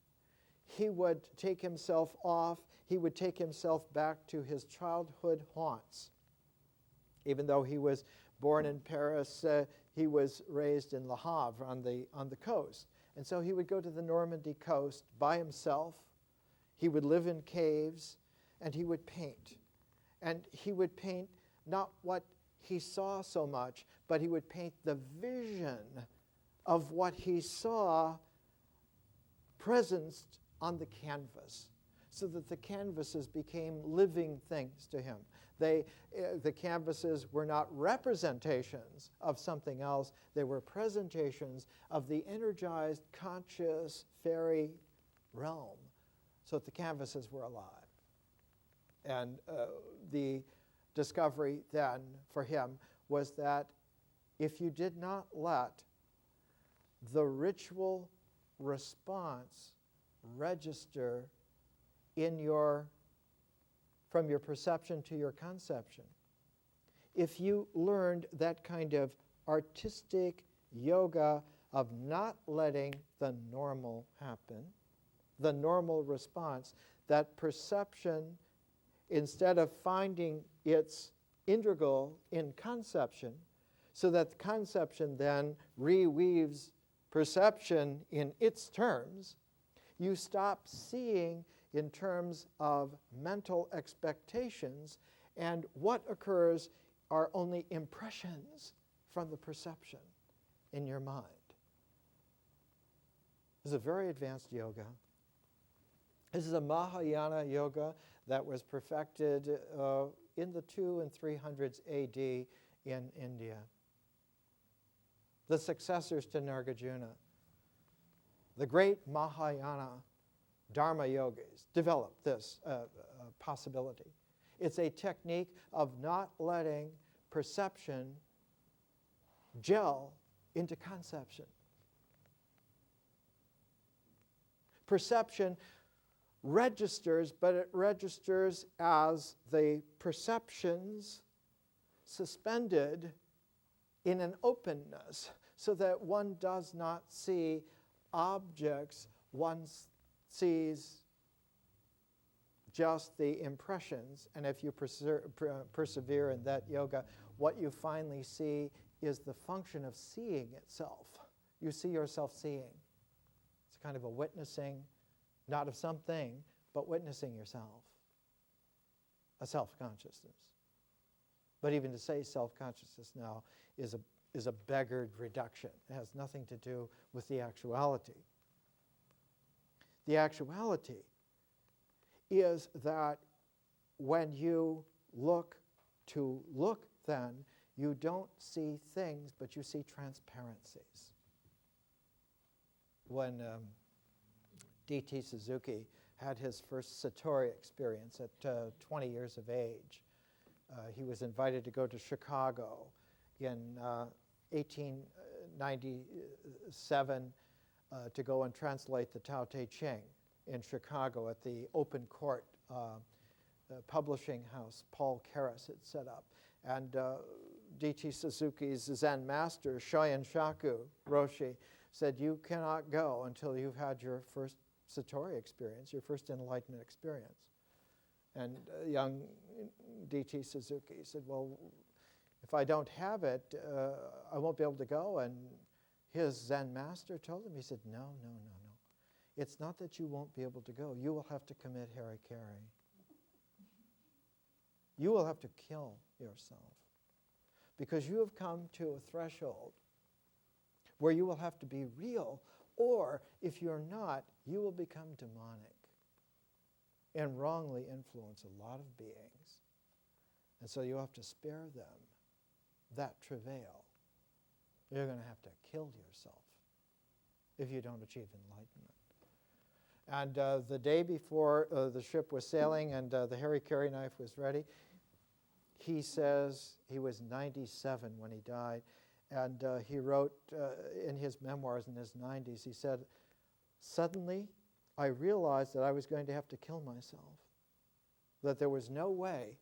he would take himself off, he would take himself back to his childhood haunts. Even though he was born in Paris, he was raised in Le Havre on the coast. And so he would go to the Normandy coast by himself. He would live in caves, and he would paint. And he would paint not what he saw so much, but he would paint the vision of what he saw presenced on the canvas, so that the canvases became living things to him. The canvases were not representations of something else. They were presentations of the energized, conscious, fairy realm, so that the canvases were alive. And the discovery then for him was that if you did not let the ritual response register from your perception to your conception, if you learned that kind of artistic yoga of not letting the normal happen, the normal response, that perception, instead of finding its integral in conception, so that the conception then reweaves perception in its terms, you stop seeing in terms of mental expectations, and what occurs are only impressions from the perception in your mind. This is a very advanced yoga. This is a Mahayana yoga that was perfected in the 200s and 300s AD in India. The successors to Nagarjuna, the great Mahayana Dharma yogis, developed this possibility. It's a technique of not letting perception gel into conception. Perception registers, but it registers as the perceptions suspended in an openness, so that one does not see objects, one sees just the impressions. And if you persevere in that yoga, what you finally see is the function of seeing itself. You see yourself seeing. It's kind of a witnessing, not of something, but witnessing yourself, a self-consciousness. But even to say self-consciousness now is a beggared reduction. It has nothing to do with the actuality. The actuality is that when you look to look, then you don't see things, but you see transparencies. When D.T. Suzuki had his first Satori experience at 20 years of age, he was invited to go to Chicago in 1897 to go and translate the Tao Te Ching in Chicago at the Open Court publishing house Paul Karras had set up. And D.T. Suzuki's Zen master, Shoyin Shaku Roshi, said, you cannot go until you've had your first Satori experience, your first enlightenment experience. And young D.T. Suzuki said, well, if I don't have it, I won't be able to go. And his Zen master told him, he said, no. It's not that you won't be able to go. You will have to commit harikiri. You will have to kill yourself, because you have come to a threshold where you will have to be real, or if you're not, you will become demonic and wrongly influence a lot of beings. And so you have to spare them that travail. You're going to have to kill yourself if you don't achieve enlightenment. And the day before the ship was sailing and the harikiri knife was ready, he says he was 97 when he died. And he wrote in his memoirs in his 90s, he said, suddenly I realized that I was going to have to kill myself, that there was no way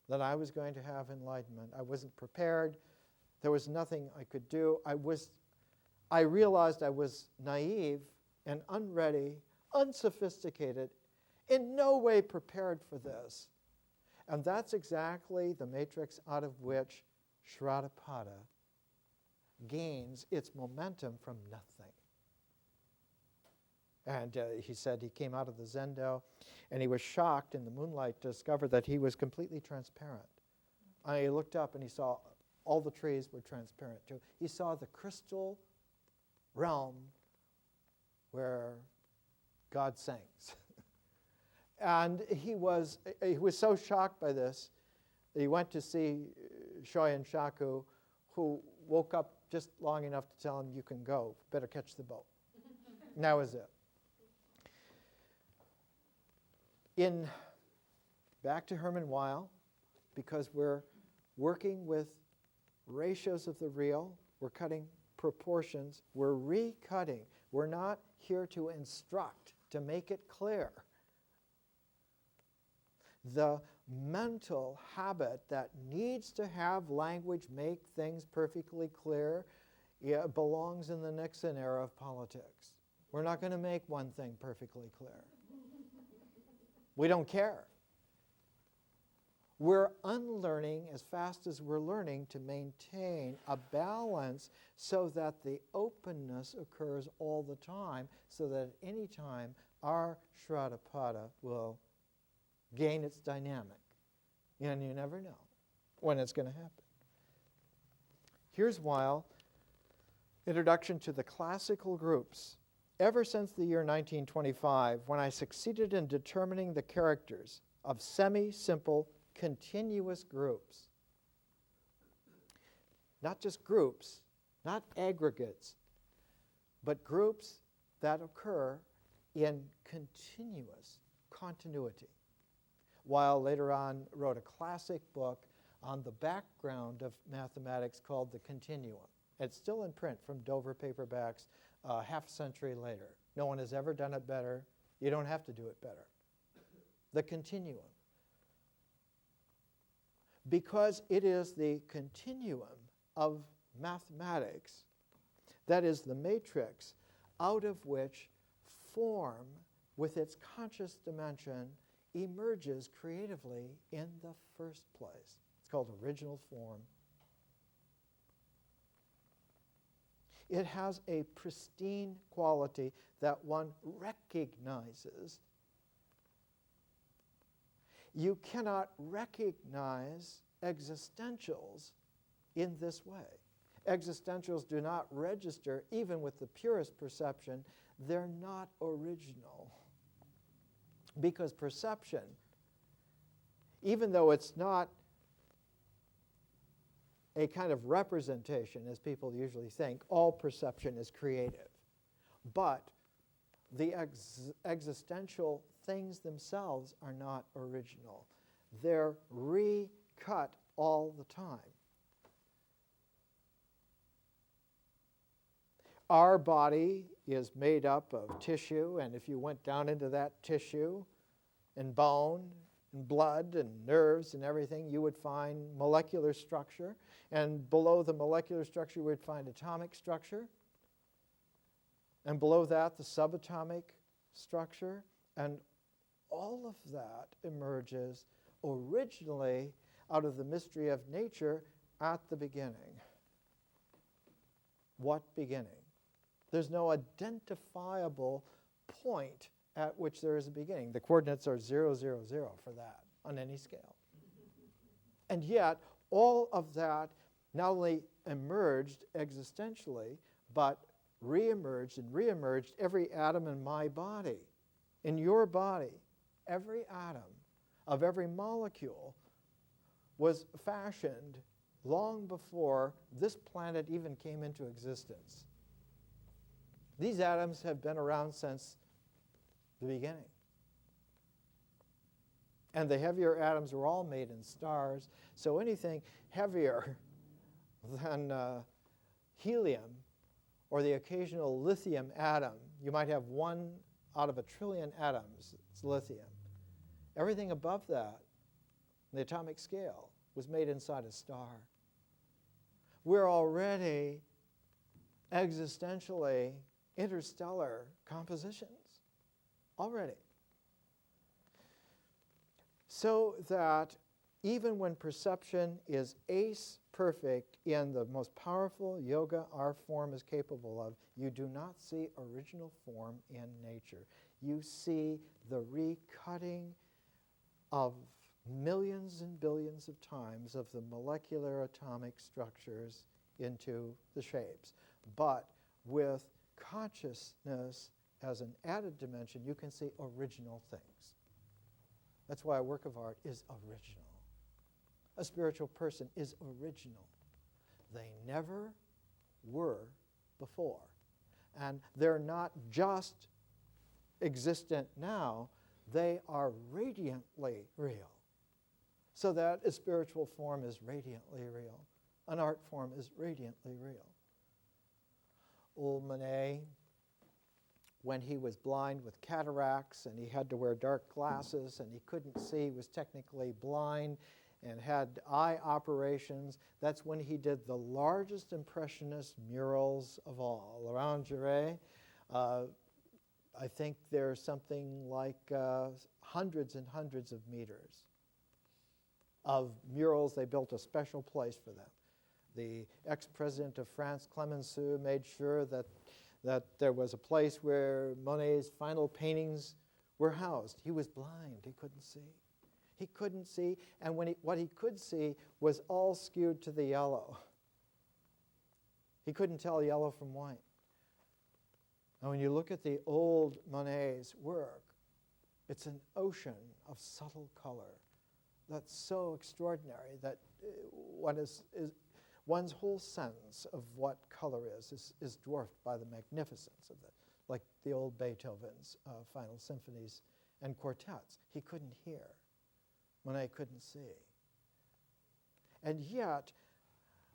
that I was going to have enlightenment. I wasn't prepared. There was nothing I could do. I realized I was naive and unready, unsophisticated, in no way prepared for this. And that's exactly the matrix out of which Shraddhapada gains its momentum from nothing. And he said he came out of the Zendo and he was shocked in the moonlight to discover that he was completely transparent. He looked up and he saw all the trees were transparent too. He saw the crystal realm where God sings. And he was so shocked by this that he went to see Shoyin Shaku, who woke up just long enough to tell him, you can go, better catch the boat. And that was it. Back to Herman Weil, because we're working with ratios of the real, we're cutting proportions, we're recutting. We're not here to instruct, to make it clear. The mental habit that needs to have language make things perfectly clear belongs in the Nixon era of politics. We're not going to make one thing perfectly clear. We don't care. We're unlearning as fast as we're learning to maintain a balance so that the openness occurs all the time, so that at any time our Shraddhapada will gain its dynamic. And you never know when it's going to happen. Here's Weil, Introduction to the Classical Groups. Ever since the year 1925, when I succeeded in determining the characters of semi-simple continuous groups, not just groups, not aggregates, but groups that occur in continuous continuity. Weil later on wrote a classic book on the background of mathematics called The Continuum. It's still in print from Dover paperbacks half a century later. No one has ever done it better. You don't have to do it better. The Continuum. Because it is the continuum of mathematics that is the matrix out of which form, with its conscious dimension, emerges creatively in the first place. It's called original form. It has a pristine quality that one recognizes. You cannot recognize existentials in this way. Existentials do not register, even with the purest perception. They're not original. Because perception, even though it's not a kind of representation, as people usually think, all perception is creative. But the existential things themselves are not original. They're recut all the time. Our body is made up of tissue, and if you went down into that tissue and bone and blood and nerves and everything, you would find molecular structure. And below the molecular structure, you would find atomic structure. And below that, the subatomic structure. And all of that emerges originally out of the mystery of nature at the beginning. What beginning? There's no identifiable point at which there is a beginning. The coordinates are 0, 0, 0 for that on any scale. And yet, all of that not only emerged existentially, but re-emerged and re-emerged every atom in my body. In your body, every atom of every molecule was fashioned long before this planet even came into existence. These atoms have been around since the beginning. And the heavier atoms were all made in stars, so anything heavier than helium or the occasional lithium atom, you might have 1 out of 1 trillion atoms, it's lithium. Everything above that, the atomic scale, was made inside a star. We're already existentially interstellar compositions, already. So that even when perception is ace perfect in the most powerful yoga our form is capable of, you do not see original form in nature. You see the recutting of millions and billions of times of the molecular atomic structures into the shapes, but with consciousness as an added dimension, you can see original things. That's why a work of art is original. A spiritual person is original. They never were before. And they're not just existent now, they are radiantly real. So that a spiritual form is radiantly real. An art form is radiantly real. Old Monet, when he was blind with cataracts and he had to wear dark glasses and he couldn't see, was technically blind and had eye operations, that's when he did the largest impressionist murals of all. Around Jarret, I think there's something like hundreds and hundreds of meters of murals. They built a special place for them. The ex-president of France, Clemenceau, made sure that there was a place where Monet's final paintings were housed. He was blind. He couldn't see. He couldn't see, and what he could see was all skewed to the yellow. He couldn't tell yellow from white. And when you look at the old Monet's work, it's an ocean of subtle color that's so extraordinary that one's whole sense of what color is dwarfed by the magnificence of it, like the old Beethoven's final symphonies and quartets. He couldn't hear. Monet couldn't see. And yet,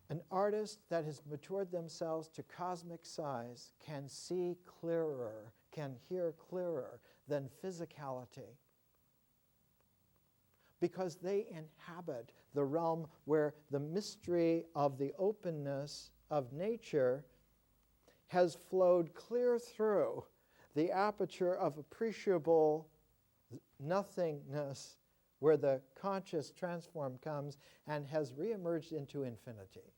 an artist that has matured themselves to cosmic size can see clearer, can hear clearer than physicality, because they inhabit the realm where the mystery of the openness of nature has flowed clear through the aperture of appreciable nothingness, where the conscious transform comes and has reemerged into infinity.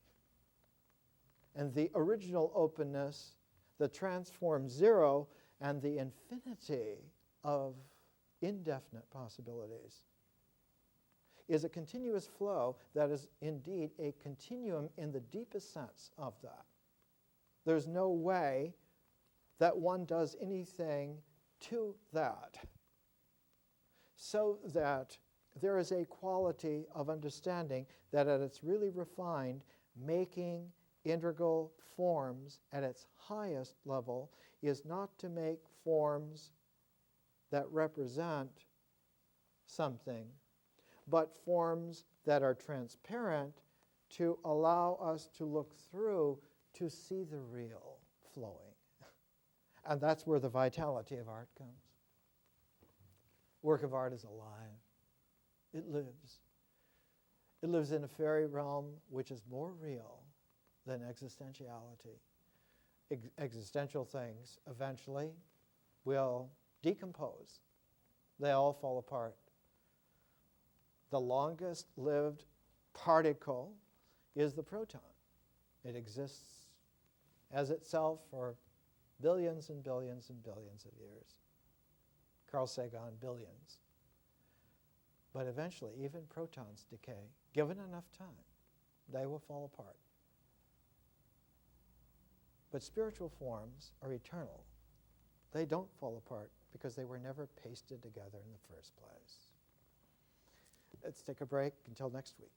And the original openness, the transform zero, and the infinity of indefinite possibilities is a continuous flow that is indeed a continuum in the deepest sense of that. There's no way that one does anything to that, so that there is a quality of understanding that at its really refined, making integral forms at its highest level is not to make forms that represent something, but forms that are transparent to allow us to look through to see the real flowing. And that's where the vitality of art comes. Work of art is alive. It lives. It lives in a fairy realm which is more real than existentiality. Existential things eventually will decompose. They all fall apart. The longest lived particle is the proton. It exists as itself for billions and billions and billions of years. Carl Sagan, billions. But eventually, even protons decay. Given enough time, they will fall apart. But spiritual forms are eternal. They don't fall apart because they were never pasted together in the first place. Let's take a break until next week.